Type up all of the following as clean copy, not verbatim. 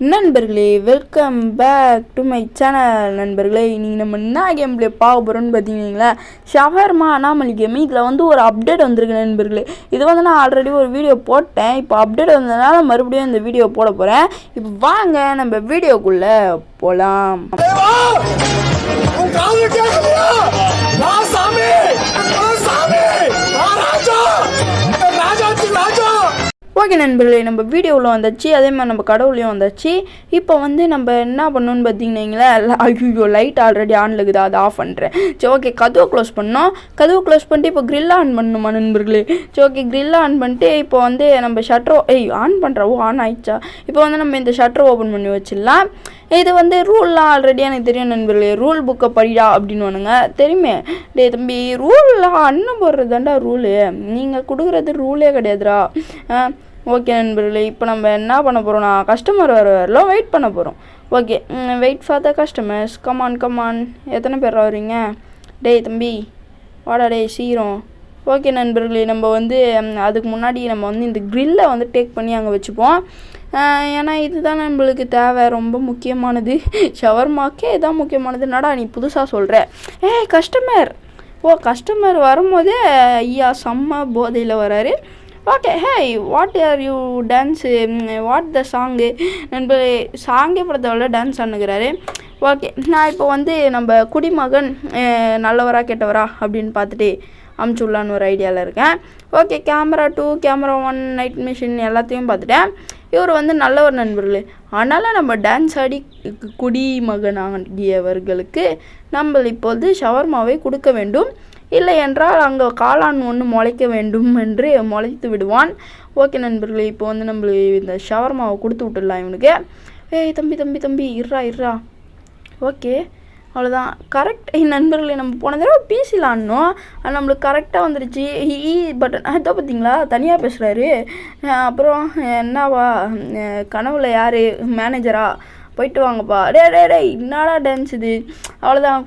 நண்பர்களே, welcome back to my channel. நண்பர்களே, இன்றைக்கி நம்ம என்ன கேம் பிளே பார்க்க போகிறோன்னு பார்த்தீங்கன்னா ஷவர்மா அனாமலி கேம். இதில் வந்து ஒரு அப்டேட் வந்திருக்கு நண்பர்களே. இது வந்து நான் ஆல்ரெடி ஒரு வீடியோ போட்டேன். இப்போ அப்டேட் வந்ததுனால மறுபடியும் இந்த வீடியோ போட போகிறேன். இப்போ வாங்க நம்ம வீடியோக்குள்ளே போகலாம். ஓகே நண்பர்களே, நம்ம வீடியோவில் வந்தாச்சு, அதே மாதிரி நம்ம கடவுளையும் வந்தாச்சு. இப்போ வந்து நம்ம என்ன பண்ணணும்னு பார்த்தீங்கன்னா, ஐயோ லைட் ஆல்ரெடி ஆனில் இருக்குது, அதை ஆஃப் பண்ணுறேன். சரி ஓகே, கதவை க்ளோஸ் பண்ணோம். கதவை க்ளோஸ் பண்ணிட்டு இப்போ க்ரில் ஆன் பண்ணணுமா நண்பர்களே? சரி ஓகே, க்ரில் ஆன் பண்ணிட்டு இப்போ வந்து நம்ம ஷட்டர் ஆன் பண்ணுறோம். ஆன் ஆயிடுச்சா? இப்போ வந்து நம்ம இந்த ஷட்டர் ஓப்பன் பண்ணி வச்சிடலாம். இது வந்து ரூல்லாம் ஆல்ரெடி எனக்கு தெரியும் நண்பர்களே. ரூல் புக்கை படிடா அப்படின்னுவானுங்க, தெரியுமே. டே தம்பி, ரூல்லாம் அண்ணன் போடுறது தாண்டா ரூலு, நீங்கள் கொடுக்குறது ரூலே கிடையாதுரா. ஓகே நண்பர்களே, இப்போ நம்ம என்ன பண்ண போகிறோம்னா, கஸ்டமர் வரலாம் வெயிட் பண்ண போகிறோம். Okay, wait for the customers. Come on. எத்தனை பேர் வரீங்க? டேய் தம்பி வாடா, டே சீரம். ஓகே நண்பர்களே, நம்ம வந்து அதுக்கு முன்னாடி நம்ம வந்து இந்த க்ரில்லை வந்து டேக் பண்ணி அங்கே வச்சுப்போம். ஏன்னா இதுதான் நம்மளுக்கு தேவை, ரொம்ப முக்கியமானது. ஷவர்மாக்கே இதான் முக்கியமானது. என்னடா நீ புதுசாக சொல்கிற? கஸ்டமர் கஸ்டமர் வரும்போதே ஐயா செம்ம போதையில் வராரு. Okay, what are you dance, what the song? நண்பர்களே, சாங்கே படத்தோட டான்ஸ் ஆனுக்கிறாரு. ஓகே, நான் இப்போ வந்து நம்ம குடிமகன் நல்லவரா கெட்டவரா அப்படின்னு பார்த்துட்டு அமுச்சுடலான்னு ஒரு ஐடியாவில் இருக்கேன். Okay, camera 2, camera 1, night machine எல்லாத்தையும் பார்த்துட்டேன். இவர் வந்து நல்லவர் நண்பர்களே. அதனால் நம்ம டான்ஸ் ஆடி குடிமகன் ஆகியவர்களுக்கு நம்ம இப்போது ஷவர்மாவை கொடுக்க வேண்டும். இல்லை என்றால் அங்கே காளான் ஒன்று முளைக்க வேண்டும் என்று முளைத்து விடுவான். ஓகே நண்பர்களே, இப்போ வந்து நம்ம இந்த ஷவர்மாவை கொடுத்து விட்டுடலாம் இவனுக்கு. தம்பி இருறா. ஓகே, அவ்வளோதான். கரெக்ட் நண்பர்களே, நம்ம போன தடவை பிசியில் ஆடணும், அது நம்மளுக்கு கரெக்டாக வந்துடுச்சு. பட்டன் அதோ பார்த்தீங்களா, தனியாக பேசுகிறாரு. அப்புறம் என்னவா கனவுல யார் மேனேஜரா? போயிட்டு வாங்கப்பா. டே என்னடா டான்ஸ் இது? அவ்வளோதான்,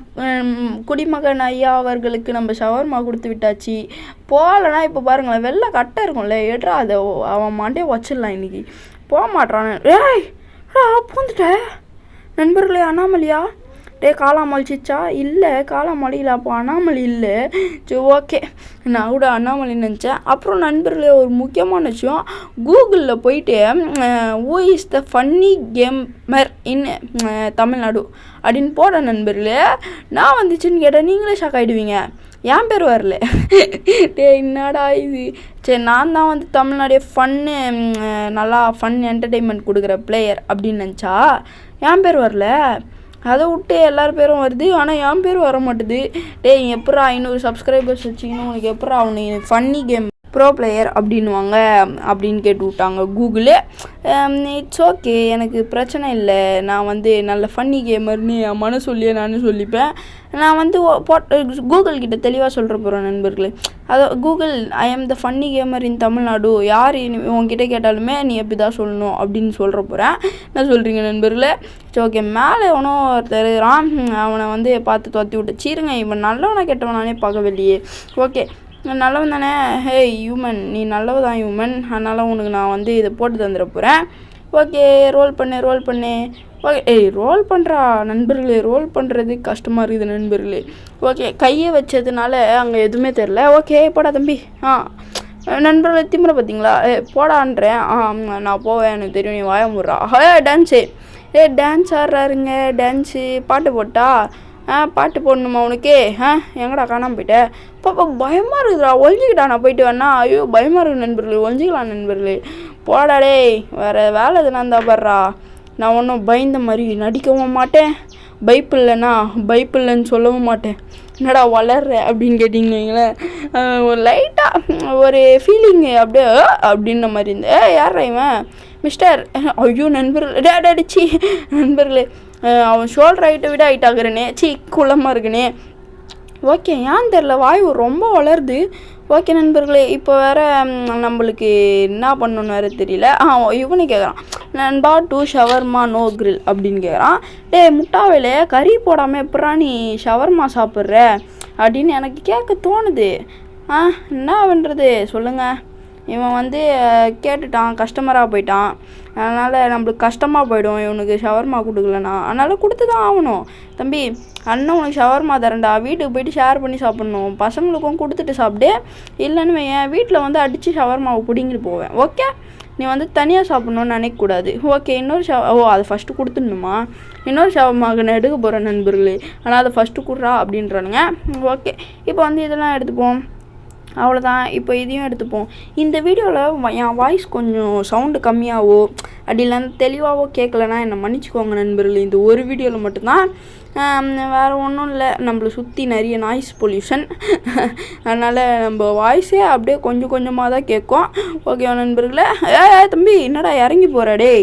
குடிமகன் ஐயா அவர்களுக்கு நம்ம ஷவர்மா கொடுத்து விட்டாச்சு. போகலன்னா இப்போ பாருங்களேன், வெள்ளை கட்டை இருக்கும்ல, எடுறா அதை அவன் மாட்டே வச்சிடலாம். இன்றைக்கி போக மாட்டான். பூந்துட்ட நண்பர்களே. அனாமலியா? காளாமலிச்சிச்சா? இல்லை காளாமலியில், அப்போ அனாமலி இல்லை. சரி ஓகே, நான் கூட அண்ணாமலை நினச்சேன். அப்புறம் நண்பர்களே, ஒரு முக்கியமான விஷயம், கூகுளில் போயிட்டு who is the funny gamer in Tamil Nadu அப்படின்னு போட நண்பர்களே. நான் வந்துச்சுன்னு கேட்டேன், நீங்களே ஷாக் ஆகிடுவீங்க. என் பேர் வரல. என்னடா இது? சரி, நான் தான் வந்து தமிழ்நாடே ஃபன்னு, நல்லா ஃபன் என்டர்டெயின்மெண்ட் கொடுக்குற பிளேயர் அப்படின்னு நினச்சா என் பேர் வரல. அதை விட்டு எல்லார் பேரும் வருது, ஆனால் என் பேர் வர மாட்டுது. எப்படா 500 சப்ஸ்கிரைபர்ஸ் வச்சிங்கன்னு உனக்கு எப்படா அவனு ஃபன்னி கேம் ப்ரோ பிளேயர் அப்படின்வாங்க அப்படின்னு கேட்டு விட்டாங்க கூகுளு. இட்ஸ் ஓகே, எனக்கு பிரச்சனை இல்லை. நான் வந்து நல்ல ஃபன்னி கேமர்னு என் மன சொல்லியே நானும் சொல்லிப்பேன். நான் வந்து கூகுள் கிட்ட தெளிவாக சொல்கிற போகிறேன் நண்பர்களே. அதை கூகுள், ஐ ஆம் த ஃபன்னி கேமர் இன் தமிழ்நாடு, யார் உங்ககிட்ட கேட்டாலுமே நீ எப்படி தான் சொல்லணும் அப்படின்னு சொல்கிற போகிறேன். என்ன சொல்கிறீங்க நண்பர்களே? சரி ஓகே, மேலே எவனோ ஒருத்தர் அவனை வந்து பார்த்து துரத்தி விட்டு சீருங்க, இவன் நல்லவனை கெட்டவனானே பார்க்கவில்லையே. ஓகே, நல்லவன் தானே? ஹியூமன், நீ நல்லவ தான் ஹியூமன். அதனால் உனக்கு நான் வந்து இதை போட்டு தந்துட போகிறேன். ஓகே, ரோல் பண்ணு. ஓகே, ரோல் பண்ணுறா நண்பர்களே. ரோல் பண்ணுறது கஷ்டமாக இருக்குது நண்பர்களே. ஓகே, கையை வச்சதுனால அங்கே எதுவுமே தெரில. ஓகே, போடா தம்பி. நண்பர்களே, திமுறை பார்த்தீங்களா? போடான்றேன். நான் போவேன், எனக்கு தெரியும், நீ வாய முடுறா. டான்ஸு. டான்ஸ் ஆடுறாருங்க. டான்ஸு பாட்டு போட்டா? பாட்டு போடணுமா உனக்கு? எங்கடா காணாமல் போயிட்டேன்? பாப்பா பயமாக இருக்குதுடா, ஒழிஞ்சிக்கிட்டா. நான் போயிட்டு வேணா? ஐயோ பயமாக இருக்குது நண்பர்களே, ஒழிஞ்சிக்கலாம் நண்பர்களே. போடாடே, வேறு வேலை எதுனா இருந்தா பாடுறா. நான் ஒன்றும் பயந்த மாதிரி நடிக்கவும் மாட்டேன், பைப்பில்லைன்னு சொல்லவும் மாட்டேன். என்னடா வளர்ற அப்படின்னு கேட்டிங்கன்னு ஒரு லைட்டாக ஒரு ஃபீலிங்கு அப்படியே அப்படின்ன மாதிரி இருந்தேன். யாரா இவன்? மிஸ்டர். ஐயோ நண்பர்களே, அடிச்சு நண்பர்களே, அவன் ஷோல்டர் ஹைட்டை விட ஹைட் ஆகுறனே, குள்ளமாக இருக்குனே. ஓகே, ஏன் தெரில, வாய் ரொம்ப வளருது. ஓகே நண்பர்களே, இப்போ வேறு நம்மளுக்கு என்ன பண்ணணுன்னு வேறு தெரியல. இவனு கேட்குறான், நண்பா 2 ஷவர்மா நோ கிரில் அப்படின்னு கேட்குறான். முட்டாவேலே, கறி போடாமல் எப்படா நீ ஷவர்மா சாப்பிட்ற அப்படின்னு எனக்கு கேட்க தோணுது. என்ன பண்ணுறது சொல்லுங்கள். இவன் வந்து கேட்டுட்டான், கஸ்டமராக போயிட்டான். அதனால் நம்மளுக்கு கஷ்டமாக போயிடும் இவனுக்கு ஷவர்மா கொடுக்கலண்ணா. அதனால் கொடுத்து தான் ஆகணும். தம்பி, அண்ணன் உனக்கு ஷவர்மா தரேன்டா, வீட்டுக்கு போய்ட்டு ஷேர் பண்ணி சாப்பிட்ணும், பசங்களுக்கும் கொடுத்துட்டு சாப்பிடு. இல்லைன்னு வையன் வீட்டில் வந்து அடித்து ஷவர்மாவை பிடிங்கிட்டு போவேன். ஓகே, நீ வந்து தனியாக சாப்பிட்ணுன்னு நினைக்கக்கூடாது. ஓகே, இன்னொரு அதை ஃபஸ்ட்டு கொடுத்துடணுமா? இன்னொரு ஷவர்மாவுக்கு நான் எடுக்க போகிறேன் நண்பர்களே, ஆனால் அதை ஃபஸ்ட்டு கொடுறா அப்படின்றானுங்க. ஓகே, இப்போ வந்து இதெல்லாம் எடுத்துப்போம். அவ்வளோதான். இப்போ இதையும் எடுத்துப்போம். இந்த வீடியோவில் என் வாய்ஸ் கொஞ்சம் சவுண்டு கம்மியாகவோ அப்படி இல்லைன்னா தெளிவாகவோ கேட்கலன்னா என்னை மன்னிச்சிக்கோங்க நண்பர்களே. இந்த ஒரு வீடியோவில் மட்டும்தான், வேறு ஒன்றும் இல்லை. நம்மளை சுற்றி நிறைய நாய்ஸ் பொல்யூஷன், அதனால் நம்ம வாய்ஸே அப்படியே கொஞ்சம் கொஞ்சமாக தான் கேட்கும். ஓகேவா நண்பர்களே? தம்பி என்னடா இறங்கி போகிறாடே.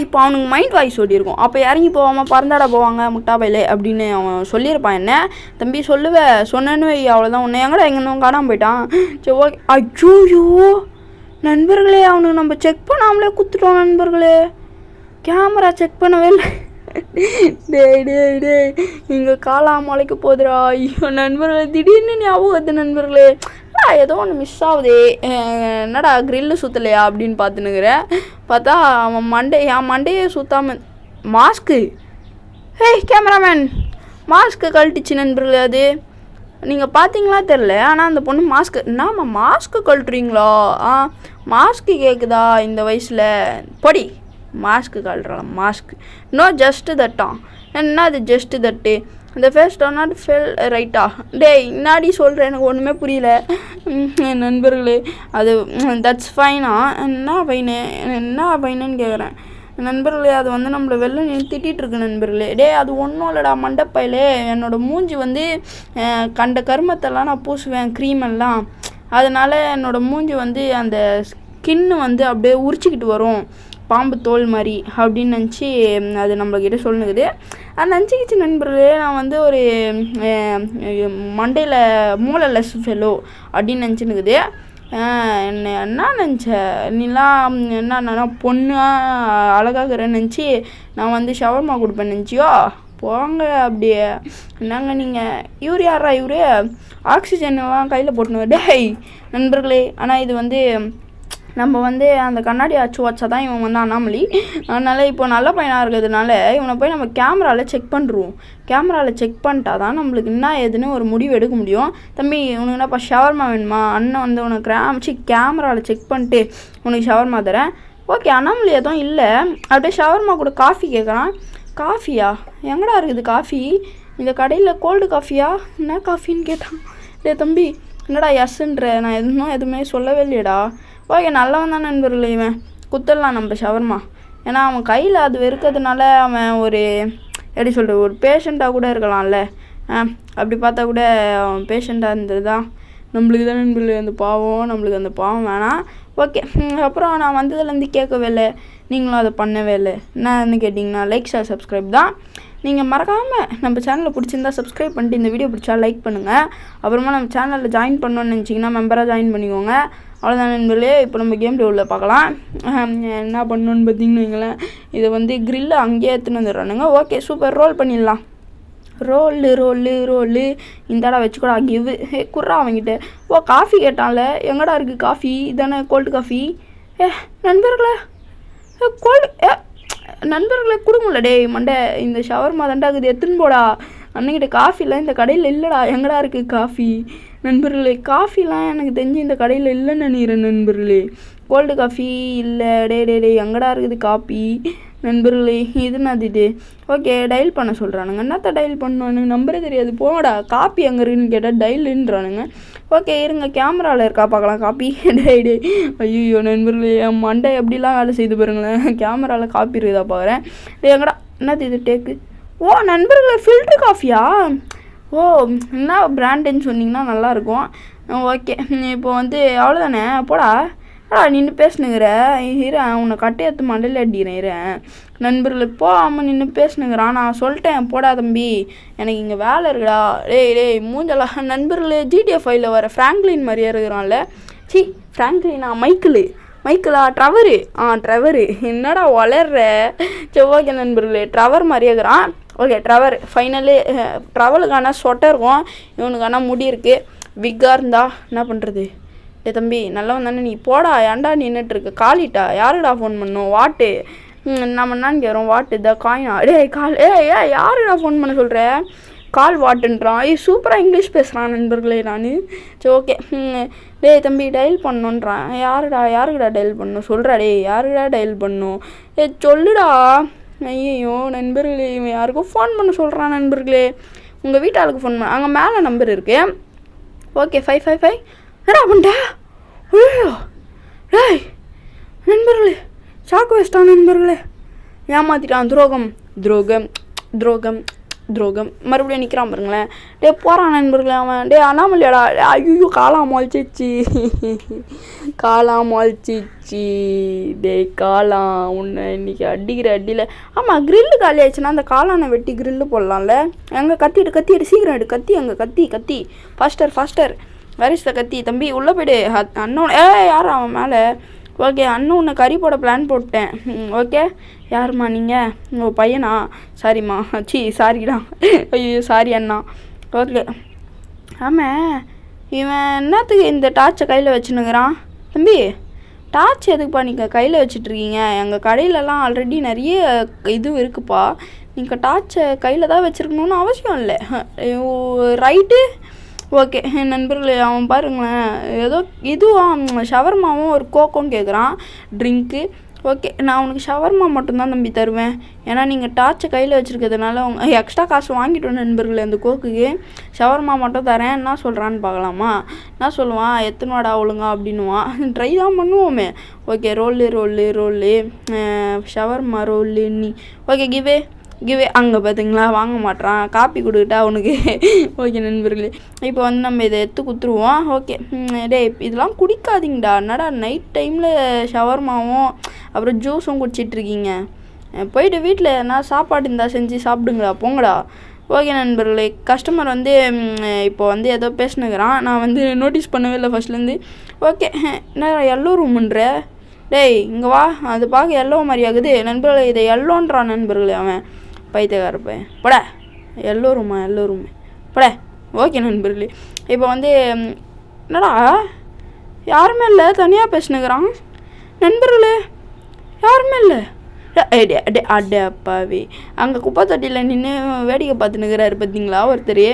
இப்போ அவனுக்கு மைண்ட் வாய்ஸ் ஓட்டியிருக்கும். அப்போ இறங்கி போகாமல் பறந்தாடா போவாங்க முட்டாபையிலே அப்படின்னு அவன் சொல்லியிருப்பான். என்ன தம்பி சொல்லுவேன், சொன்னேன்னு வை, அவ்வளோதான். உன்னை எங்கடா எங்கேன்னு காணாமல் போயிட்டான். சரி ஓகே. ஐயோ நண்பர்களே, அவனுக்கு நம்ம செக் பண்ணாமலே குத்துட்டோம் நண்பர்களே. கேமரா செக் பண்ணவே இல்லை. டே இங்கே காலாமலைக்கு போதுடா. ஐயோ நண்பர்களே, திடீர்னு ஞாபகம் வருது நண்பர்களே. ஏதோ ஒன்று மிஸ் ஆகுதே, என்னடா கிரில்லு சுற்றலையா அப்படின்னு பார்த்துனுக்கிறேன். பார்த்தா அவன் என் மண்டையே சுற்றாம மாஸ்க்கு. கேமராமேன் மாஸ்க்கு கழட்டிச்சு நண்பர்களே. அது நீங்கள் பார்த்தீங்களா தெரில, ஆனால் அந்த பொண்ணு மாஸ்க்கு. என்னம்மா மாஸ்க்கு கழட்டுறீங்களா? மாஸ்க்கு கேட்குதா இந்த வயசில்? பொடி மாஸ்க்கு கழட்டுறான். மாஸ்க்கு நோ ஜஸ்ட்டு தட்டான். என்ன அது ஜஸ்ட்டு தட்டு? இந்த ஃபேஸ் டோ நாட் ஃபெல் ரைட்டா? இன்னாடி சொல்கிறேன், எனக்கு ஒன்றுமே புரியல நண்பர்களே. அது தட்ஸ் ஃபைனா? என்ன ஃபைனுன்னு கேட்குறேன் நண்பர்களே. அது வந்து நம்மளை வெளில திட்டிகிட்ருக்கு நண்பர்களே. அது ஒன்றும் இல்லைடா மண்டப்பையிலே. என்னோடய மூஞ்சி வந்து கண்ட கருமத்தெல்லாம் நான் பூசுவேன், க்ரீமெல்லாம். அதனால் என்னோடய மூஞ்சி வந்து அந்த ஸ்கின்னு வந்து அப்படியே உரிச்சிக்கிட்டு வரும், பாம்பு தோல் மாதிரி அப்படின்னு நினச்சி அது நம்மக்கிட்ட சொல்லுங்குது. அது நினச்சிக்கிச்சு நண்பர்களே. நான் வந்து ஒரு மண்டையில் மூலலெஸ் ஃபெலோ அப்படின்னு நினச்சினுக்குது. என்ன நினச்ச நீலாம்? என்னன்னா பொண்ணு அழகாகிறேன்னு நினச்சி நான் வந்து ஷவர்மா கொடுப்பேன் நினச்சியோ? போங்க அப்படியே. என்னங்க நீங்கள்? இவர் யாரா? இவரு ஆக்சிஜன்லாம் கையில் போட்டுன்னு நண்பர்களே. ஆனால் இது வந்து நம்ம வந்து அந்த கண்ணாடி அச்சு வச்சா தான் இவன் வந்து அனாமலி. அதனால் இப்போ நல்ல பையனாக இருக்கிறதுனால இவனை போய் நம்ம கேமராவில் செக் பண்ணுறோம். கேமராவில் செக் பண்ணிட்டா தான் நம்மளுக்கு என்ன ஏதுன்னு ஒரு முடிவு எடுக்க முடியும். தம்பி உனக்கு என்னப்பா ஷவர்மா வேணுமா? அண்ணன் வந்து உனக்கு கேமராவில் செக் பண்ணிட்டு உனக்கு ஷவர்மா தரேன். ஓகே, அனாமலி எதுவும் இல்லை. அப்படியே ஷவர்மா கூட காஃபி கேட்குறான். காஃபியா? எங்கடா இருக்குது காஃபி? இந்த கடையில் கோல்டு காஃபியா? என்ன காஃபின்னு கேட்டான். தம்பி என்னடா எஸ்ன்ற? நான் எதுவுமே சொல்லவே இல்லையடா. ஓகே, நல்லவன் தான் நண்பர்களே. இவன் குத்தரலாம் நம்ம ஷவர்மா. ஏன்னா அவன் கையில் அது வெறுக்கிறதுனால அவன் ஒரு எப்படி சொல்கிற ஒரு பேஷண்ட்டாக கூட இருக்கலாம்ல. அப்படி பார்த்தா கூட அவன் பேஷண்ட்டாக இருந்தது தான். நம்மளுக்கு தான் நண்பர்களே அந்த பாவம், நம்மளுக்கு அந்த பாவம் வேணாம். ஓகே, அப்புறம் நான் வந்ததுலேருந்து கேட்கவே இல்லை, நீங்களும் அதை பண்ணவே இல்லை. என்னன்னு கேட்டிங்கன்னா லைக் ஷேர் சப்ஸ்கிரைப் தான். நீங்கள் மறக்காமல் நம்ம சேனலில் பிடிச்சிருந்தா சப்ஸ்கிரைப் பண்ணிட்டு இந்த வீடியோ பிடிச்சா லைக் பண்ணுங்கள். அப்புறமா நம்ம சேனலில் ஜாயின் பண்ணணுன்னு நினச்சிங்கன்னா மெம்பராக ஜாயின் பண்ணிக்கோங்க. அவ்வளோதான் நண்பர்களே. இப்போ நம்ம கேம் டேவில் பார்க்கலாம். என்ன பண்ணணுன்னு பார்த்தீங்கன்னு வைங்களேன், இதை வந்து கிரில்லை அங்கேயே எடுத்துன்னு வந்துடுறானுங்க. ஓகே சூப்பர், ரோல் பண்ணிடலாம். ரோலு இந்தாடா வச்சுக்கூடா கிவ். குர்ரா அவங்கிட்ட. காஃபி கேட்டான்ல, எங்கடா இருக்குது காஃபி? இதானே கோல்டு காஃபி. நண்பர்களே நண்பர்களே கொடுங்கல. மண்டை இந்த ஷவர்மா தாண்டாக்குது, எத்துன்னு போடா. அன்னைக்கிட்ட காஃபிலாம் இந்த கடையில் இல்லைடா. எங்கடா இருக்குது காஃபி? நண்பர்களே காஃபிலாம் எனக்கு தெரிஞ்சு இந்த கடையில் இல்லைன்னு நினைக்கிறேன் நண்பர்களே. கோல்டு காஃபி இல்லை. எங்கடா இருக்குது காஃபி? நண்பர்களே இது என்னது? ஓகே, டயல் பண்ண சொல்கிறானுங்க. என்னத்த டயல் பண்ணுவானுங்க? நம்பரே தெரியாது. போடா, காப்பி எங்கே இருக்குன்னு கேட்டால் டயலுன்றானுங்க. ஓகே இருங்க, கேமராவில் இருக்கா பார்க்கலாம் காப்பி. ஐயோ நண்பர்களே, என் மண்டை எப்படிலாம் வேலை செய்து பாருங்களேன். கேமராவில் காப்பி இருக்குதா பார்க்குறேன். எங்கடா என்னது இது டேக்கு? நண்பர்களே ஃபில்ட்ரு காஃபியா? என்ன பிராண்டுன்னு சொன்னிங்கன்னா நல்லாயிருக்கும். ஓகே, இப்போ வந்து அவ்வளோதானே. போடா நின்று பேசுனுங்கிற இரேன், உன்னை கட்டையத்து மண்டையில் அடிக்கிறேன். நண்பர்கள் போகாமல் நின்று பேசுனுங்கிறான். நான் சொல்லிட்டேன் போடா தம்பி, எனக்கு இங்கே வேலை இருக்குடா. மூஞ்சலாம். நண்பர்களே ஜிடிஎஃப் 5ல் வர ஃப்ராங்க்லின் மாதிரியே இருக்கிறான்ல. ஃப்ராங்க்லினா? மைக்கிளா? ட்ரெவரு என்னடா வளர்ற? சரி ஓகே நண்பர்களே, ட்ரெவர் மாதிரியே இருக்கிறான். Okay Trevor finally. ட்ரெவலுக்கான சொட்டை இருக்கும், இவனுக்கான முடி இருக்குது. விக்காக இருந்தால் என்ன பண்ணுறது? தம்பி நல்லவன் தானே நீ, போடா ஏன்டா நின்றுட்டுருக்க, காலிட்டா யாருடா ஃபோன் பண்ணும், வாட்டு நம்ம என்னான்னு கேட்குறோம், வாட்டு இதை காயினா, கால் யாருடா ஃபோன் பண்ண சொல்கிற, கால் வாட்டுன்றான். சூப்பராக இங்கிலீஷ் பேசுகிறான் நண்பர்களே நான். சரி ஓகே. தம்பி டயல் பண்ணணுன்றான். யாருக்குடா டயல் பண்ணணும் சொல்கிறா, யாருக்குடா டயல் பண்ணணும், சொல்லுடா. ஐயோ நண்பர்களே, இவன் யாருக்கும் ஃபோன் பண்ண சொல்கிறான் நண்பர்களே. உங்கள் வீட்டாளுக்கு ஃபோன் பண்ண, அங்கே மேலே நம்பர் இருக்குது. ஓகே 555 என்னடா பண்ணிட்டா, ஐயோ நண்பர்களே சாக்கு வச்சிட்டான் நண்பர்களே, ஏமாற்றிட்டான். துரோகம் மறுபடியும் நிற்கிறான் பாருங்களேன். போகிறான் நண்பர்களே அவன். அண்ணாமலையாடா, ஐயோ காலாம் முளைச்சிச்சு காலாம் உன்னை இன்னைக்கு அடிக்கிற அடியில். ஆமாம் கிரில்லு காலி ஆயிடுச்சுன்னா அந்த காளானை வெட்டி கிரில்லு போடலாம்ல. எங்கே கத்திட்டு சீக்கிரம் எடு, கத்தி அங்கே கத்தி ஃபாஸ்டர் வரிசை கத்தி. தம்பி உள்ளே போய்டு, அண்ணன் யார் அவன் மேலே. ஓகே அண்ணன் உன்னை கறி போட பிளான் போட்டேன். ஓகே யாரும்மா நீங்கள், உங்கள் பையனா, சாரிம்மா, சாரிடா, ஐயோ சாரி அண்ணா. ஓகே ஆமாம் இவன் என்னத்துக்கு இந்த டார்ச்சை கையில் வச்சுன்னுக்குறான். தம்பி டார்ச் எதுக்குப்பா நீங்கள் கையில் வச்சுட்ருக்கீங்க, எங்கள் கடையிலலாம் ஆல்ரெடி நிறைய இது இருக்குப்பா, நீங்கள் டார்ச்சை கையில் தான் வச்சுருக்கணுன்னு அவசியம் இல்லை. ரைட்டு ஓகே நண்பர்களே, அவன் பாருங்களேன் ஏதோ இதுவாக ஷவர்மாவும் ஒரு கோக்கும் கேட்குறான் ட்ரிங்க்கு. ஓகே நான் உனக்கு ஷவர்மா மட்டும்தான் தம்பி தருவேன், ஏன்னா நீங்கள் டார்ச்சை கையில் வச்சுருக்கிறதுனால எக்ஸ்ட்ரா காசு வாங்கிட்டோம் நண்பர்களே. அந்த கோக்குக்கு ஷவர்மா மட்டும் தரேன், என்ன சொல்கிறான்னு பார்க்கலாமா. என்ன சொல்லுவான், எத்தனை வாடா ஒழுங்கா அப்படின்னுவான். ட்ரை தான் பண்ணுவோமே. ஓகே ரோல்லு ஷவர்மா ரோல்லு நீ. ஓகே கிவே அங்கே பார்த்தீங்களா வாங்க மாட்டான், காப்பி கொடுக்கிட்டா உனக்கு. ஓகே நண்பர்களே இப்போ வந்து நம்ம இதை எடுத்து குத்துருவோம். ஓகே இதெல்லாம் குடிக்காதீங்கடா, என்னடா நைட் டைமில் ஷவர்மாவும் அப்புறம் ஜூஸும் குடிச்சிட்ருக்கீங்க, போயிட்டு வீட்டில் என்ன சாப்பாடு இருந்தால் செஞ்சு சாப்பிடுங்களா போங்கடா. ஓகே நண்பர்களே கஸ்டமர் வந்து இப்போ வந்து ஏதோ பேசினுக்கிறான், நான் வந்து நோட்டீஸ் பண்ணவே இல்லை ஃபஸ்ட்லேருந்து. ஓகே என்ன எல்லோ ரூமுன்ற, இங்கே வா, அது பார்க்க எல்லோ மாதிரி ஆகுது நண்பர்களே, இதை எல்லோன்றான் நண்பர்களே. அவன் பைத்தியக்காரப்ப போட, எல்லோ ரூம் போட. ஓகே நண்பர்களே இப்போ வந்து என்னடா யாருமே இல்லை, தனியாக பேசினுக்கிறான் நண்பர்களே, யாருமே இல்லை. அப்பாவே அங்கே குப்பை தொட்டியில் நின்று வேடிக்கை பார்த்துனுக்கிறாரு பார்த்தீங்களா ஒருத்தர்.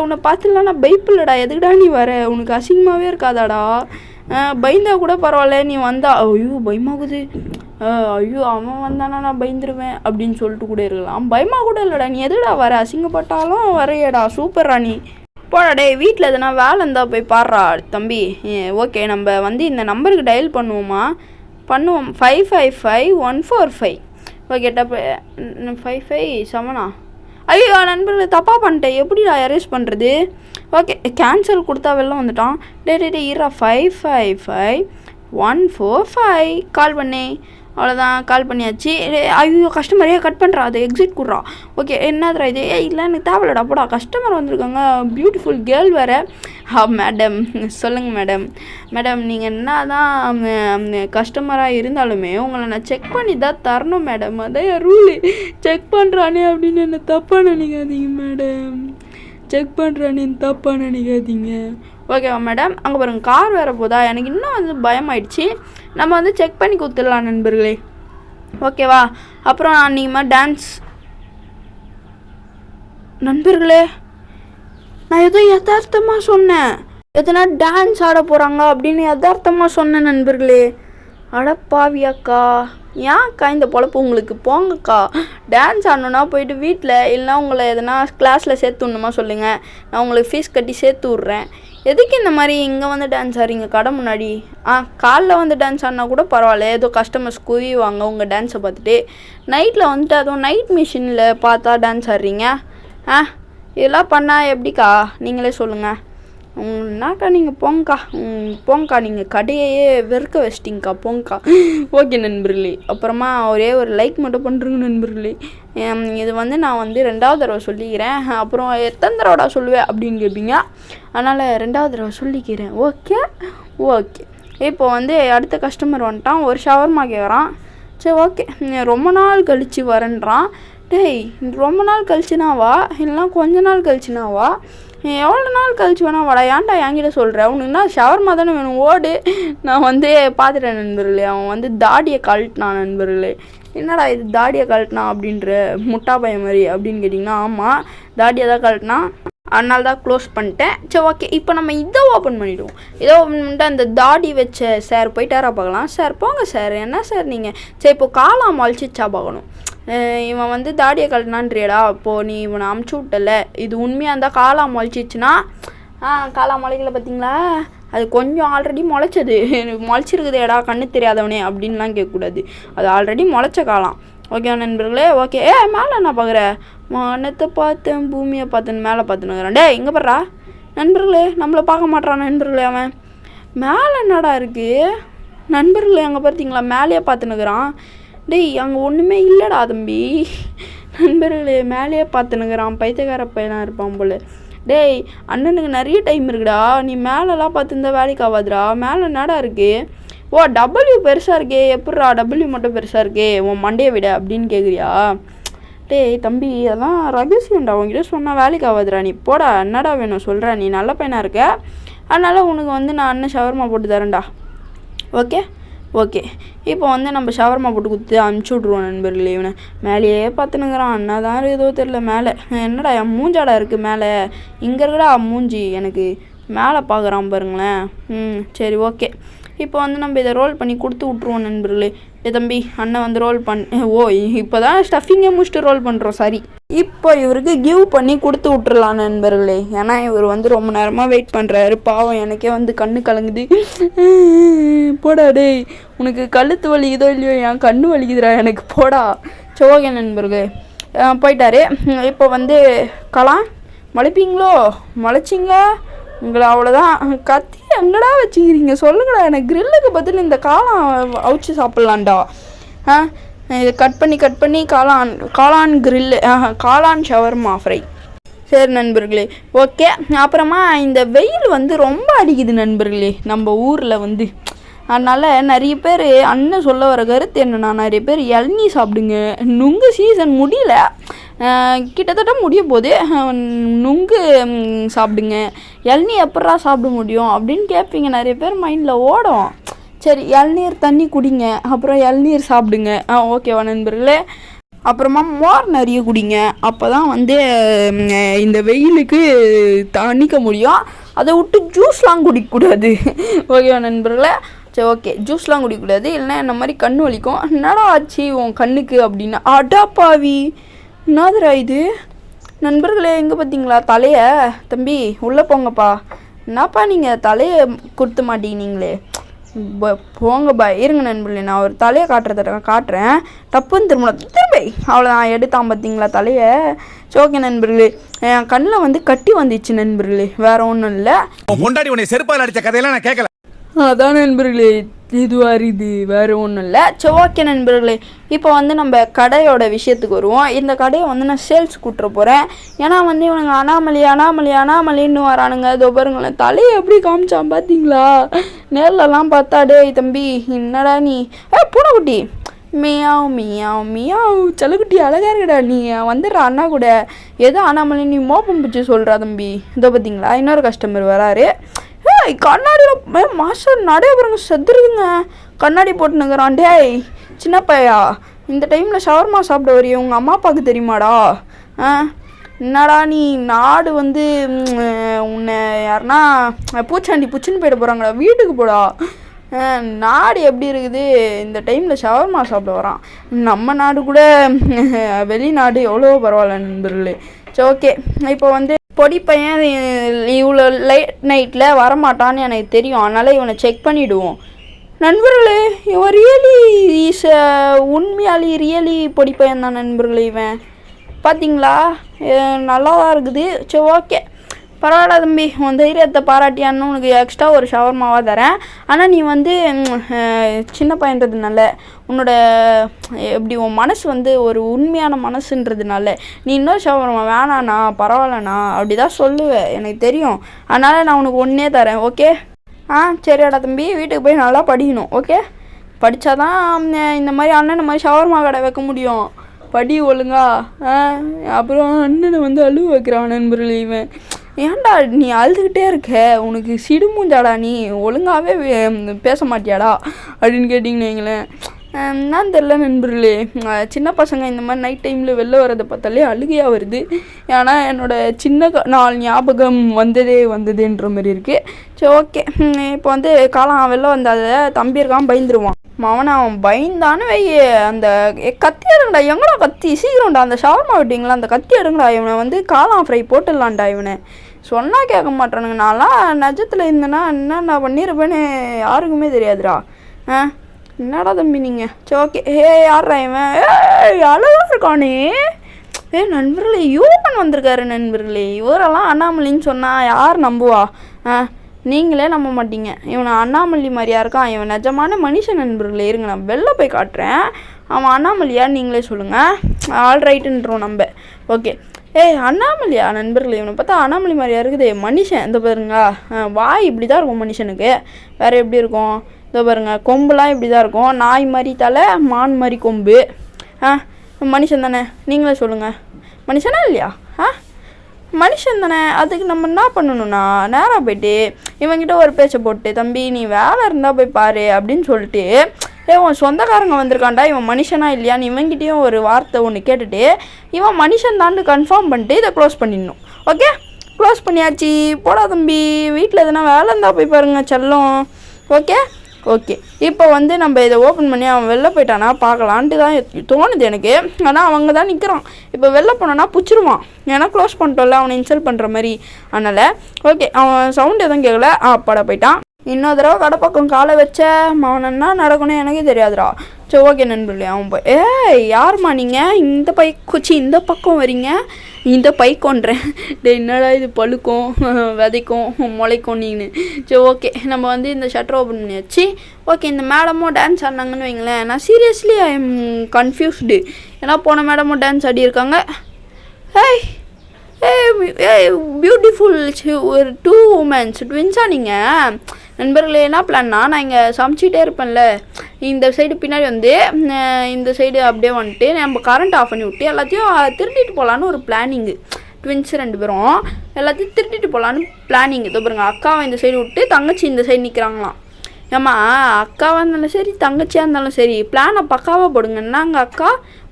உன்னை பார்த்துலாம் நான் பைப்பில்லடா, எதுக்குடா நீ வர, உனக்கு அசிங்கமாகவே இருக்காதாடா, பயந்தா கூட பரவாயில்ல, நீ வந்தா ஐயோ பயமாகுது, ஐயோ அவன் வந்தானா நான் பயந்துருவேன் அப்படின்னு சொல்லிட்டு கூட இருக்கலாம். பயமாக கூட இல்லைடா, நீ எதுடா வர, அசிங்கப்பட்டாலும் வரையடா, சூப்பர்ரா நீ போடா. வீட்டில் எதுனா வேலை இருந்தால் போய் பாடுறா தம்பி. ஓகே நம்ம வந்து இந்த நம்பருக்கு டயல் பண்ணுவோம் 555145. ஓகே 55 ஐயோ நண்பர்களே தப்பாக பண்ணிட்டேன், எப்படிடா எரேஸ் பண்ணுறது. ஓகே கேன்சல் கொடுத்தா வெளில வந்துட்டான். இரா 555145 கால் பண்ணி, அவ்வளோதான் கால் பண்ணியாச்சு. ஐயோ கஸ்டமரே கட் பண்ணுறா, அதை எக்ஸிட் கொடுறா. ஓகே என்னதுரா இது, இல்லை எனக்கு தேவையில்லடா போடா, கஸ்டமர் வந்திருக்காங்க, பியூட்டிஃபுல் கேர்ள் வேறு. மேடம் சொல்லுங்கள் மேடம் நீங்கள் என்ன தான் கஸ்டமராக இருந்தாலுமே உங்களை நான் செக் பண்ணி தான் தரணும் மேடம், அதான் ரூலு. செக் பண்ணுறானே அப்படின்னு என்ன தப்பாக நினைக்காதீங்க மேடம், செக் பண்ணுறானே தப்பாக நினைக்காதீங்க. ஓகேவா மேடம், அங்கே பாருங்கள் கார் வேறு போதா, எனக்கு இன்னும் வந்து பயமாயிடுச்சு. நம்ம வந்து செக் பண்ணி கொடுத்துடலாம் நண்பர்களே. ஓகேவா அப்புறம் நீங்கள் டான்ஸ் நண்பர்களே, நான் ஏதோ யதார்த்தமாக சொன்னேன், எதனா டான்ஸ் ஆட போகிறாங்க அப்படின்னு யதார்த்தமாக சொன்னேன் நண்பர்களே. அடப்பாவியாக்கா, ஏன்க்கா இந்த பொழப்பு உங்களுக்கு, போங்கக்கா. டான்ஸ் ஆடணுன்னா போயிட்டு வீட்டில் இல்லைனா உங்களை எதனா கிளாஸில் சேர்த்து விடணுமா சொல்லுங்கள், நான் உங்களுக்கு ஃபீஸ் கட்டி சேர்த்து விட்றேன். எதுக்கு இந்த மாதிரி இங்கே வந்து டான்ஸ் ஆடுறீங்க கடை முன்னாடி. காலைல வந்து டான்ஸ் ஆடினா கூட பரவாயில்ல, ஏதோ கஸ்டமர்ஸ் குவிவாங்க உங்கள் டான்ஸை பார்த்துட்டு. நைட்டில் வந்துட்டு அதுவும் நைட் மிஷினில் பார்த்தா டான்ஸ் ஆடுறீங்க. இதெல்லாம் பண்ணால் எப்படிக்கா நீங்களே சொல்லுங்கள். என்னாக்கா நீங்கள் போங்கக்கா, நீங்கள் கடையே வெறுக்க வச்சிட்டிங்கக்கா, போங்கக்கா. ஓகே நண்பர்களே அப்புறமா ஒரே ஒரு லைக் மட்டும் பண்ணுறேங்க நண்பர்களே. இது வந்து நான் வந்து 2வது தடவை சொல்லிக்கிறேன், அப்புறம் எத்தனை தடவைடா சொல்லுவேன் அப்படின்னு கேட்பீங்க, அதனால் 2வது தடவை சொல்லிக்கிறேன். ஓகே இப்போ வந்து அடுத்த கஸ்டமர் வந்துட்டான், ஒரு ஷவர்மா கேட்குறான். சரி ஓகே ரொம்ப நாள் கழித்து வரேன்றான். டேய் ரொம்ப நாள் கழிச்சுனா வா, இல்லைனா கொஞ்ச நாள் கழிச்சுனா வா, எவ்வளோ நாள் கழிச்சு வேணா வாடா, ஏன்டா என்கிட்ட சொல்கிற, உனக்குன்னா ஷவர்மா தானே வேணும், ஓடு. நான் வந்து பார்த்துட்டேன் நண்பர்களே, அவன் வந்து தாடியை கழட்டினான் நண்பர்களே. என்னடா இது தாடியை கழட்டினா அப்படின்ற முட்டா பையன் மாதிரி அப்படின்னு கேட்டிங்கன்னா, ஆமாம் தாடியை தான் கழட்டினான், அதனால தான் க்ளோஸ் பண்ணிட்டேன். சரி ஓகே, இப்போ நம்ம இதை ஓப்பன் பண்ணிவிடுவோம். இதை ஓப்பன் பண்ணிட்டு அந்த தாடி வச்ச சார் போயிட்டாரா பார்க்கலாம். சார் போங்க சார், என்ன சார் நீங்கள், சரி இப்போ காலாம் மொழிச்சிச்சா பார்க்கணும். இவன் வந்து தாடியை கழட்டினான்றியடா, அப்போது நீ இவனை அமுச்சு விட்டல, இது உண்மையாக இருந்தால் காலாம் மொழிச்சிச்சுன்னா, காலாம் முளைக்கல பார்த்தீங்களா, அது கொஞ்சம் ஆல்ரெடி முளைச்சது, முளைச்சிருக்குதேடா கண்ணு தெரியாதவனே அப்படின்லாம் கேட்கக்கூடாது, அது ஆல்ரெடி முளைச்ச காலம். ஓகே நண்பர்களே, ஓகே. மேலே என்ன பார்க்குற, வானத்தை பார்த்தேன் பூமியை பார்த்தேன்னு மேலே பார்த்துனுக்குறான். டே இங்கே பாடுறா நண்பர்களே, நம்மளை பார்க்க மாட்டான் நண்பர்களே, அவன் மேலே என்னடா இருக்குது நண்பர்களே, அங்கே பார்த்தீங்களா மேலேயே பார்த்துனுக்குறான். டேய் அங்கே ஒன்றுமே இல்லைடா தம்பி, நண்பர்களே மேலேயே பார்த்துனுக்குறான், பைத்தியக்கார பையனாக இருப்பான் போல். டேய் அண்ணனுக்கு நிறைய டைம் இருக்குடா, நீ மேலெலாம் பார்த்துருந்தா வேலைக்கு ஆகாதுடா, மேலே என்னடா இருக்குது, ஓ டபிள்யூ பெருசாக இருக்கே, எப்பட்றா டபிள்யூ மட்டும் பெருசாக இருக்கே உன் மண்டையை விட அப்படின்னு கேட்குறியா. டேய் தம்பி அதெல்லாம் ரகசியம்டா, உங்ககிட்ட சொன்னால் வேலைக்கு ஆகாதுடா, நீ போடா, என்னடா வேணும் சொல்கிறேன், நீ நல்ல பையனாக இருக்க, அதனால் உனக்கு வந்து நான் அண்ணன் ஷவர்மா போட்டு தரேன்டா. ஓகே ஓகே, இப்போ வந்து நம்ம ஷவர்மா போட்டு கொடுத்து அனுப்பிச்சி விட்ருவோம் நண்பர்களே. இவனை மேலேயே பார்த்துனுங்கிறான், அண்ணா தான் ஏதோ தெரில, மேலே என்னடா என் மூஞ்சாடா இருக்குது மேலே, இங்கே இருக்குடா மூஞ்சி எனக்கு மேலே பார்க்குறான் பாருங்களேன். சரி ஓகே, இப்போ வந்து நம்ம இதை ரோல் பண்ணி கொடுத்து விட்ருவோம் நண்பர்களே. தம்பி அண்ணன் வந்து ரோல் ஓ இப்போ தான் ஸ்டஃபிங்கே முடிச்சுட்டு ரோல் பண்ணுறோம், சரி இப்போ இவருக்கு கிவ் பண்ணி கொடுத்து விட்ருலாம் நண்பர்களே. ஏன்னா இவர் வந்து ரொம்ப நேரமாக வெயிட் பண்ணுறாரு, பாவம் எனக்கே வந்து கண்ணு கலங்குது. போடா டேய், உனக்கு கழுத்து வலிக்குதோ இல்லையோ, என் கண்ணு வலிக்குதுடா எனக்கு, போடா. சோகே நண்பர்களே போயிட்டாரு. இப்போ வந்து கலாம் மலைப்பீங்களோ, மலைச்சிங்க உங்களை அவ்வளோதான், கத்தி எங்கடா வச்சுக்கிறீங்க சொல்லுங்கடா, எனக்கு கிரில்லுக்கு பதில் இந்த காளான் அவிச்சு சாப்பிட்லான்டா. இதை கட் பண்ணி காளான் கிரில்லு, காளான் ஷவர்மா ஃப்ரை. சரி நண்பர்களே ஓகே. அப்புறமா இந்த வெயில் வந்து ரொம்ப அடிக்குது நண்பர்களே நம்ம ஊரில் வந்து, அதனால் நிறைய பேர் அண்ணன் சொல்ல வர கருத்து என்னென்னா, நிறைய பேர் இளநீ சாப்பிடுங்க, நுங்கு சீசன் முடியல, கிட்டத்தட்ட முடிய போது, நுங்கு சாப்பிடுங்க, இளநீ எப்படா சாப்பிட முடியும் அப்படின்னு கேட்பீங்க, நிறைய பேர் மைண்டில் ஓடும். சரி இளநீர் தண்ணி குடிங்க, அப்புறம் இளநீர் சாப்பிடுங்க, ஓகேவா நண்பர்களே. அப்புறமா மோர் நிறைய குடிங்க, அப்போ தான் வந்து இந்த வெயிலுக்கு தணிக்க முடியும், அதை விட்டு ஜூஸ்லாம் குடிக்கக்கூடாது, ஓகேவா நண்பர்களே. சரி ஓகே, ஜூஸ்லாம் குடிக்கக்கூடாது, இல்லைன்னா இந்த மாதிரி கண் வலிக்கும். என்னடா ஆச்சு உன் கண்ணுக்கு அப்படின்னா, அடா பாவி என்னதுரா இது நண்பர்களே, எங்கே பார்த்தீங்களா தலையை, தம்பி உள்ளே போங்கப்பா, என்னப்பா நீங்கள் தலையை கொடுத்த மாட்டீங்களே, போங்கப்பா இருங்க நண்பர்களே, நான் ஒரு தலையை காட்டுறேன், தப்புன்னு திரும்பி அவ்வளோதான் எடுத்தான் பார்த்தீங்களா தலையை. ஓகே நண்பர்களே, என் கண்ணில் வந்து கட்டி வந்துச்சு நண்பர்களே, வேற ஒன்றும் இல்லை, முன்னாடி உன்னை செருப்பால் அடித்த கதையெல்லாம் நான் கேட்கல, அதான் நண்பர்களே இதுவாக இது வேறு ஒன்றும் இல்லை. சரி ஓகே நண்பர்களே, இப்போ வந்து நம்ம கடையோட விஷயத்துக்கு வருவோம். இந்த கடையை வந்து நான் சேல்ஸ் கூட்டுற போகிறேன், ஏன்னா வந்து இவனுங்க அனாமலின்னு வரானுங்க. இதோ பாருங்களேன் தலையை எப்படி காமிச்சான் பார்த்தீங்களா, நேர்லலாம் பார்த்தா டேய் தம்பி என்னடா நீ பூனைக்குட்டி மியாவ் மியாவ் மியாவ் செல்லக்குட்டி அழகாக இருக்கடா, நீ வந்துடுற அண்ணா கூட எதோ அனாமலி நீ மோப்பம் பிடிச்சி சொல்கிறா தம்பி. இதோ பார்த்தீங்களா இன்னொரு கஸ்டமர் வராரு, கண்ணாடியில் மாஸ்டர் நடைய பாருங்க செத்துருதுங்க, கண்ணாடி போட்டுனுங்கிறான். டேய் சின்ன பையா, இந்த டைமில் ஷவர்மா சாப்பிட வரையும் உங்கள் அம்மா அப்பாவுக்கு தெரியுமாடா, என்னடா நீ நாடு வந்து உன்னை யாருன்னா பூச்சின்னு போயிட போகிறாங்கடா, வீட்டுக்கு போடா, நாடு எப்படி இருக்குது இந்த டைமில் ஷவர்மா சாப்பிட வரான், நம்ம நாடு கூட வெளிநாடு எவ்வளோ பரவாயில்ல நண்பர்களே. சரி ஓகே, இப்போ வந்து பொடி பையன் இவ்வளோ லைட் நைட்டில் வரமாட்டான்னு எனக்கு தெரியும், அதனால் இவனை செக் பண்ணிவிடுவோம் நண்பர்களே. இவன் ரியலி பொடி பையன் தான் நண்பர்களே, இவன் பார்த்தீங்களா நல்லா தான் இருக்குது. சரி ஓகே பரவாயில்ல தம்பி, உன் தைரியத்தை பாராட்டியான்னு உனக்கு எக்ஸ்ட்ரா ஒரு ஷவர்மாவாக தரேன், ஆனால் நீ வந்து சின்ன பையன்றதுனால உன்னோட எப்படி உன் மனசு வந்து ஒரு உண்மையான மனசுன்றதுனால நீ இன்னொரு ஷவர்மா வேணாண்ணா பரவாயில்லண்ணா அப்படி தான் சொல்லுவேன் எனக்கு தெரியும், அதனால் நான் உனக்கு ஒன்றே தரேன். ஓகே சரியாடா தம்பி, வீட்டுக்கு போய் நல்லா படிக்கணும். ஓகே படித்தாதான் இந்த மாதிரி அண்ணனை மாதிரி ஷவர்மா கடை வைக்க முடியும். படி ஒழுங்கா. அப்புறம் அண்ணனை வந்து அழுவ வைக்கிறான் நண்பர்களே இவன். ஏன்டா நீ அழுதுகிட்டே இருக்க, உனக்கு சிடுமூஞ்சாடா, நீ ஒழுங்காகவே பேச மாட்டியாடா அப்படின்னு கேட்டிங்கன்னு வைங்களேன். என்னன்னு தெரில நண்பர்களே, சின்ன பசங்க இந்த மாதிரி நைட் டைமில் வெளில வரதை பார்த்தாலே அழுகையாக வருது. ஏன்னா என்னோடய சின்ன நாள் ஞாபகம் வந்ததுன்ற மாதிரி இருக்குது. சரி ஓகே, இப்போ வந்து காலம் வெளில வந்தாத தம்பி இருக்கான் பயந்துருவான். அவன் பயந்தான்னு வை, அந்த கத்தி எடுங்கடா, எங்கடா கத்தி, சீக்கிரம்டா அந்த ஷவர்மா விட்டிங்களா, அந்த கத்தி எடுங்கடா, இவனை வந்து காளான் ஃப்ரை போட்டுடலான்டா. இவனை சொன்னால் கேட்க மாட்டானுங்க. நான்லாம் நிஜத்தில் இருந்தேன்னா என்னென்ன பண்ணியிருப்பேன்னு யாருக்குமே தெரியாதுடா. என்னடா தம்பி நீங்கள். சரி ஓகே. யார்ரா இவன், அழகாக இருக்கானே. நண்பர்களே யூமன் வந்திருக்காரு நண்பர்களே. இவரெல்லாம் அண்ணாமலைன்னு சொன்னால் யார் நம்புவா? நீங்களே நம்ப மாட்டீங்க. இவனை அண்ணாமலை மாதிரியா இருக்கான், இவன் நிஜமான மனுஷன் நண்பர்களே. இருங்க நான் வெளில போய் காட்டுறேன். அவன் அண்ணாமலையா நீங்களே சொல்லுங்கள். ஆல்ரைட்டுன்றோம் நம்ம. ஓகே. அண்ணாமலையா நண்பர்களே, இவனை பார்த்தா அண்ணாமலை மாதிரியா இருக்குது. மனுஷன் இந்த பாருங்க, வாய் இப்படி தான் இருக்கும் மனுஷனுக்கு. வேறு எப்படி இருக்கும்? இந்த பாருங்க, கொம்புலாம் இப்படி தான் இருக்கும். நாய் மாதிரி தலை, மான் மாதிரி கொம்பு. மனுஷன் தானே, நீங்களே சொல்லுங்கள். மனுஷனா இல்லையா? மனுஷன் தானே. அதுக்கு நம்ம என்ன பண்ணணும்னா நேராக போய்ட்டு இவன்கிட்ட ஒரு பேச்சை போட்டு, தம்பி நீ வேலை இருந்தால் போய் பாரு அப்படின்னு சொல்லிட்டு, உன் சொந்தக்காரங்க வந்திருக்காண்டா, இவன் மனுஷனா இல்லையான்னு இவன்கிட்டையும் ஒரு வார்த்தை ஒன்று கேட்டுட்டு, இவன் மனுஷன் தான்னு கன்ஃபார்ம் பண்ணிட்டு இதை க்ளோஸ் பண்ணிடணும். ஓகே, க்ளோஸ் பண்ணியாச்சு. போடா தம்பி, வீட்டில் எதுனா வேலை இருந்தால் போய் பாருங்க செல்லம். Okay okay. இப்போ வந்து நம்ம இதை ஓப்பன் பண்ணி அவன் வெளில போயிட்டானா பார்க்கலான்ட்டு தான் தோணுது எனக்கு. ஆனால் அவங்க தான் நிற்கிறான். இப்போ வெளில போனான்னா பிடிச்சிருவான். ஏன்னா க்ளோஸ் பண்ணிட்டோம்ல, அவனை இன்சல்ட் பண்ணுற மாதிரி. அதனால் ஓகே, அவன் சவுண்ட் எதுவும் கேட்கல. அப்பாடா போயிட்டான். இன்னொரு தடவை கடை பக்கம் காலை வச்ச அவன் என்ன நடக்கணும் எனக்கே தெரியாதுடா. சரி ஓகே நண்பர்களே, அவன் போய் யாருமா நீங்கள் இந்த இந்த பக்கம் வரீங்க, இந்த பைக்கோன்றேன். என்னடா இது பழுக்கும் விதைக்கும் முளைக்கும் நீனு. சரி ஓகே, நம்ம வந்து இந்த ஷட்டர் ஓப்பன் பண்ணியாச்சு. ஓகே, இந்த மேடமும் டான்ஸ் ஆடினாங்கன்னு வைங்களேன். நான் சீரியஸ்லி ஐ எம் கன்ஃபியூஸ்டு. ஏன்னா போன மேடமும் டான்ஸ் ஆடியிருக்காங்க. பியூட்டிஃபுல் ஒரு 2 உமன்ஸ் ட்வின்ஸா நீங்கள் நண்பர்களே. என்ன பிளான்னா, நான் இங்கே சமைச்சிட்டே இருப்பேன்ல, இந்த சைடு பின்னாடி வந்து இந்த சைடு அப்படியே வந்துட்டு நம்ம கரண்ட் ஆஃப் பண்ணி விட்டு எல்லாத்தையும் திருட்டிட்டு போகலான்னு ஒரு பிளானிங்கு. ட்வின்ஸ் 2 பேரும் எல்லாத்தையும் திருட்டிட்டு போகலான்னு பிளானிங். இதோ பாருங்க, அக்காவை இந்த சைடு விட்டு தங்கச்சி இந்த சைடு நிற்கிறாங்களாம். ஏம்மா அக்காவாக இருந்தாலும் சரி தங்கச்சியாக இருந்தாலும் சரி பிளானை பக்காவாக போடுங்க. என்னங்க அக்கா,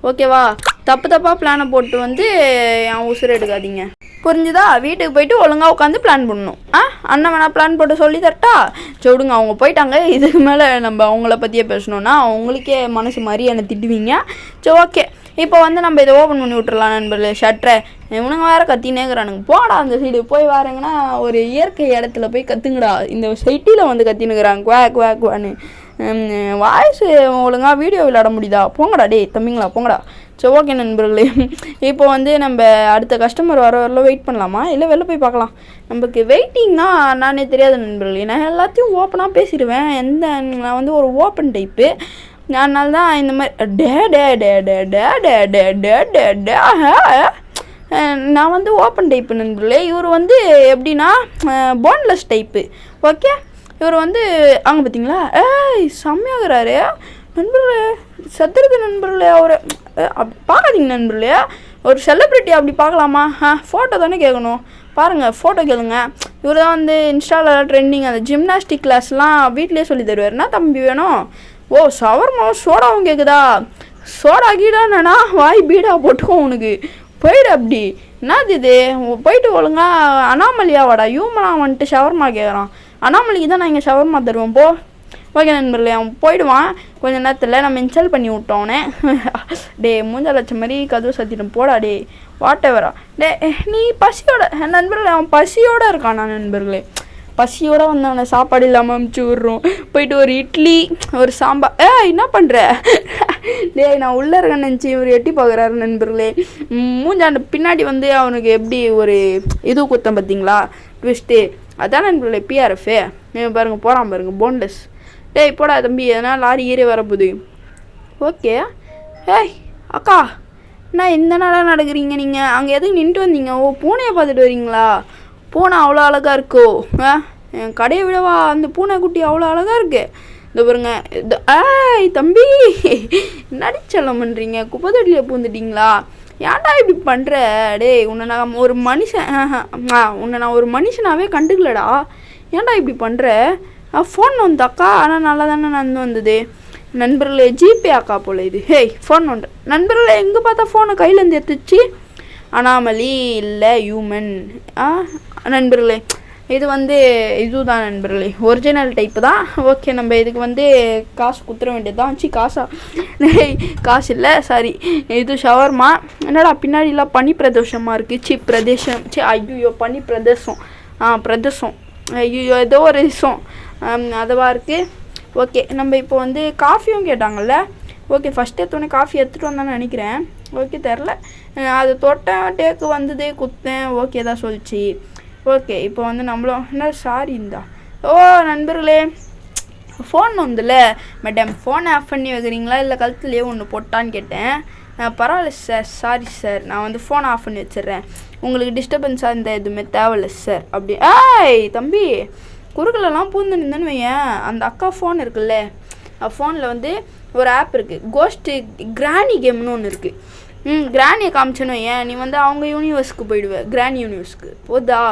ஓகேவா? தப்பாக பிளானை போட்டு வந்து என் உசுரை எடுக்காதீங்க, புரிஞ்சுதா? வீட்டுக்கு போயிட்டு ஒழுங்காக உட்காந்து பிளான் பண்ணணும். அண்ணன் வேணா பிளான் போட்டு சொல்லி தரட்டா? சொல்லுங்க, அவங்க போயிட்டாங்க. இதுக்கு மேலே நம்ம அவங்கள பற்றியே பேசணுன்னா அவங்களுக்கே மனசு மாதிரி என்னை திட்டுவீங்க. சரி ஓகே, இப்போ வந்து நம்ம இதை ஓப்பன் பண்ணி விட்டுறலாம் நண்பர்களே ஷட்டரை. இவனுங்க வேறு கத்தினேங்கிறானுங்க. போடா அந்த சைடு போய் வாரங்கன்னா ஒரு இயற்கை இடத்துல போய் கற்றுங்கடா. இந்த சைட்டியில் வந்து கத்தினுக்கிறாங்க குவாக் குவாக் குவான்னு. வாய்ஸ் ஒழுங்காக வீடியோ விளையாட முடியுதா? போங்கடா டே தம்பிங்களா, போங்கடா. சரி ஓகே நண்பர்களே, இப்போ வந்து நம்ம அடுத்த கஸ்டமர் வரல வெயிட் பண்ணலாமா, இல்லை வெளில போய் பார்க்கலாம்? நமக்கு வெயிட்டிங்னா நானே தெரியாது நண்பர்களே. நான் எல்லாத்தையும் ஓப்பனாக பேசிடுவேன். நான் வந்து ஒரு ஓப்பன் டைப்பு. அதனால தான் இந்த மாதிரி டே டே டே டே டே டே டே டே டே டே நான் வந்து ஓப்பன் டைப்பு நண்பர்களே. இவர் வந்து எப்படின்னா போன்லெஸ் டைப்பு. ஓகே, இவர் வந்து அங்கே பார்த்தீங்களா, செம்மையாகிறாரு நண்பர்களே. சத்துருது நண்பர்களே, அவர் பார்க்காதீங்க நண்பர்களே. ஒரு செலிப்ரிட்டி அப்படி பார்க்கலாமா? ஃபோட்டோ தானே கேட்கணும். பாருங்கள், ஃபோட்டோ கேளுங்க. இவர் தான் வந்து இன்ஸ்டாவில் ட்ரெண்டிங். அந்த ஜிம்னாஸ்டிக் கிளாஸ்லாம் வீட்டிலே சொல்லி தருவார்னா தம்பி வேணும். ஓ ஷவர்மாவும் சோடாவும் கேட்குதா? சோடா கீடானா வாய் பீடா போட்டுக்கோ உனக்கு. போயிடு அப்படி. என்னது இது? போயிட்டு ஒழுங்கா அண்ணாமலையாவாடா ஹியூமனா வந்துட்டு ஷவர்மா கேட்குறான். அண்ணாமலைக்கு தான் நான் இங்கே ஷவர்மா தருவேன் போ. ஓகே நண்பர்களே, அவன் போயிடுவான் கொஞ்ச நேரத்தில். நம்ம இன்ஸ்டால் பண்ணி விட்டோன்னே டே மூஞ்சா லட்சம் மாதிரி கதவு சத்திடும் போடா டே வாட் எவரா. டே நீ பசியோட நண்பர்களே, அவன் பசியோடு இருக்கானா நண்பர்களே. பசியோடு வந்து அவனை சாப்பாடு இல்லாமல் அமுச்சு விட்றோம். போயிட்டு ஒரு இட்லி ஒரு சாம்பார். என்ன பண்ணுற டே? நான் உள்ளே இருக்கேன்னு நினச்சி இவர் எட்டி பார்க்குறாரு நண்பர்களே. மூஞ்சாண்ட பின்னாடி வந்து அவனுக்கு எப்படி ஒரு இது குத்தம் பார்த்தீங்களா, ட்விஸ்ட்டு. அதான் நண்பர்களே பிஆர்எஃப். பாருங்கள் போகிறான் பாருங்கள், போன்லெஸ். டேய் போடா தம்பி, எதனா லாரி ஏறி வரப்போகுது. ஓகே. அக்கா என்ன இந்த நாளாக நடக்கிறீங்க நீங்கள்? அங்கே எதுக்கு நின்றுட்டு வந்தீங்க? ஓ பூனையை பார்த்துட்டு வரீங்களா? பூனை அவ்வளோ அழகாக இருக்கோ? என் கடையை விடவா அந்த பூனை குட்டி அவ்வளோ அழகாக இருக்கு. இந்த பாருங்க இது தம்பி நடிச்சலம் பண்ணுறீங்க, குப்பை தொட்டியில் பூந்துட்டிங்களா? ஏன்டா இப்படி பண்ணுற? டேய் உன்னை நான் ஒரு மனுஷனாவே கண்டுக்கலடா, ஏன்டா இப்படி பண்ணுற? ஃபோன் வந்தாக்கா, ஆனால் நல்லா தானே நடந்து வந்தது. நண்பர்களே ஜிபே அக்கா போல் இது. ஃபோன் ஒன்று நண்பர்களே, எங்கே பார்த்தா ஃபோனை கையிலேருந்து எடுத்துச்சு. அனாமலி இல்லை ஹியூமன். நண்பர்களே இது இதுதான் நண்பர்களே, ஒரிஜினல் டைப்பு தான். ஓகே, நம்ம இதுக்கு காசு குத்துற வேண்டியது தான். காசு இல்லை, சாரி. இது ஷவர்மா. என்னடா பின்னாடிலாம் பனி பிரதேசமாக இருக்குது. பிரதேசம் ஐயோ பனி பிரதேசம் பிரதேசம் ஐயோ ஏதோ ஒரு விஷயம் அதுவாக இருக்குது. ஓகே, நம்ம இப்போ காஃபியும் கேட்டாங்கல்ல. ஓகே, ஃபஸ்ட்டு எடுத்தோடனே காஃபி எடுத்துகிட்டு வந்தான்னு நினைக்கிறேன். ஓகே, தெரில. அது தொட்டேன், டேக்கு வந்தது, குத்தேன். ஓகே தான் சொல்லிச்சு. ஓகே, இப்போ நம்மளும் என்ன சாரி இருந்தா. நண்பர்களே ஃபோன் மேடம் ஃபோனை ஆஃப் பண்ணி வைக்கிறீங்களா இல்லை கழுத்துலேயே ஒன்று போட்டான்னு கேட்டேன். பரவாயில்ல சார், சாரி சார், நான் ஃபோனை ஆஃப் பண்ணி வச்சிடுறேன், உங்களுக்கு டிஸ்டர்பன்ஸாக இருந்தால் எதுவுமே தேவையில்லை சார் அப்படி. தம்பி குறுக்கலெல்லாம் பூந்து நின்றுன்னு வையேன். அந்த அக்கா ஃபோன் இருக்குல்ல, ஃபோனில் ஒரு ஆப் இருக்குது, கோஸ்ட்டு கிராணி கேம்னு ஒன்று இருக்குது. கிராணியை காமிச்சேன்னு வையேன், நீ அவங்க யூனிவர்ஸ்க்கு போயிடுவேன். கிராணி யூனிவர்ஸ்க்கு போதா?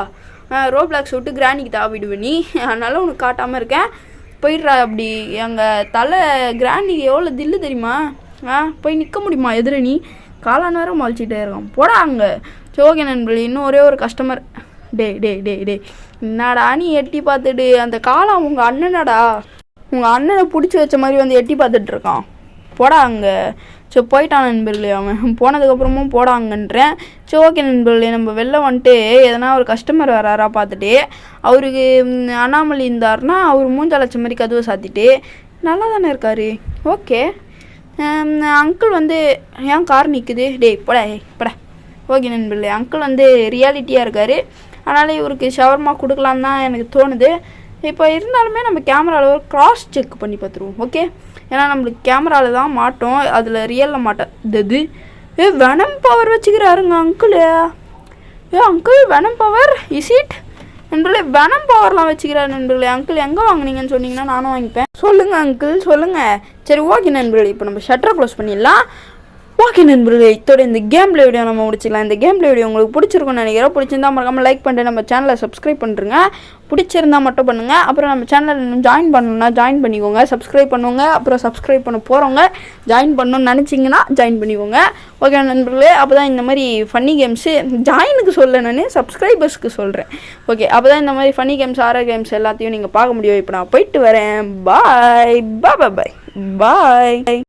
ரோப்ளாக்ஸ் விட்டு கிராணிக்கு தாவிடுவேன் நீ, அதனால் உனக்கு காட்டாமல் இருக்கேன். போயிடுறா அப்படி. எங்கள் தலை கிராணிக்கு எவ்வளோ தில்லு தெரியுமா? போய் நிற்க முடியுமா எதிர? நீ காலான நேரம் மொழிச்சிட்டே இருக்கான், போடா அங்கே. ஓகே நண்பர்களே, இன்னும் ஒரே ஒரு கஸ்டமர். டே என்னடா நீ எட்டி பார்த்துட்டு, அந்த காலம் உங்கள் அண்ணனடா, உங்கள் அண்ணனை பிடிச்சி வச்ச மாதிரி எட்டி பார்த்துட்டு இருக்கான், போடா அங்கே. சரி போயிட்டான் நண்பர்களே, அவன் போனதுக்கப்புறமும் போடாங்கன்றேன். சரி ஓகே நண்பர்களே, நம்ம வெளில எதனா ஒரு கஸ்டமர் வராரா பார்த்துட்டு, அவருக்கு அண்ணாமலை இருந்தார்னா அவர் மூஞ்சலச்ச மாதிரி கதவை சாத்திட்டு நல்லா தானே இருக்கார். ஓகே, அங்கிள் ஏன் கார் நிற்குது? போடா. ஓகே நண்பர்களே, அங்கிள் ரியாலிட்டியாக இருக்கார், அதனால் இவருக்கு ஷவர்மா கொடுக்கலான்னு தான் எனக்கு தோணுது. இப்போ இருந்தாலுமே நம்ம கேமராவில் ஒரு கிராஸ் செக் பண்ணி பார்த்துருவோம். ஓகே, ஏன்னா நம்மளுக்கு கேமராவில் தான் மாட்டோம், அதில் ரியலில் மாட்டோம். வெனம் பவர் வச்சுக்கிறாருங்க uncle. Uncle venom power is it நண்பர்களே? வெனம் பவர்லாம் வச்சுக்கிறாரு நண்பர்களே. அங்கிள் எங்கே வாங்கினீங்கன்னு சொன்னீங்கன்னா நானும் வாங்கிப்பேன். சொல்லுங்கள் அங்கிள் சொல்லுங்கள். சரி ஓகே நண்பர்களே, இப்போ நம்ம ஷட்டரை க்ளோஸ் பண்ணிடலாம். ஓகே நண்பர்களே, இதோட இந்த கேம் பிளே வீடியோ நம்ம முடிச்சிக்கலாம். இந்த கேம் பிளே வீடியோ உங்களுக்கு பிடிச்சிருக்குன்னு நினைக்கிறேன். பிடிச்சிருந்தா மறக்காமல் லைக் பண்ணிட்டு நம்ம சேனலை சப்ஸ்கிரைப் பண்ணுறங்க. பிடிச்சிருந்தா மட்டும் பண்ணுங்கள். அப்புறம் நம்ம சேனலில் இன்னும் ஜாயின் பண்ணணுன்னா ஜாயின் பண்ணிக்கோங்க, சப்ஸ்கிரைப் பண்ணுவோங்க. அப்புறம் சப்ஸ்கிரைப் பண்ண போகிறவங்க ஜாயின் பண்ணணும்னு நினச்சிங்கன்னா ஜாயின் பண்ணிக்கோங்க. ஓகே நண்பர்களே, அப்போ தான் இந்த மாதிரி ஃபன்னி கேம்ஸு ஜாயினுக்கு சொல்ல, நான் சப்ஸ்கிரைபர்ஸ்க்கு சொல்கிறேன். ஓகே, அப்போ தான் இந்த மாதிரி ஃபன்னி கேம்ஸ் ஆர்ஆர் கேம்ஸ் எல்லாத்தையும் நீங்கள் பார்க்க முடியும். இப்போ நான் போயிட்டு வரேன். பாய் பாய் பாய் பாய்.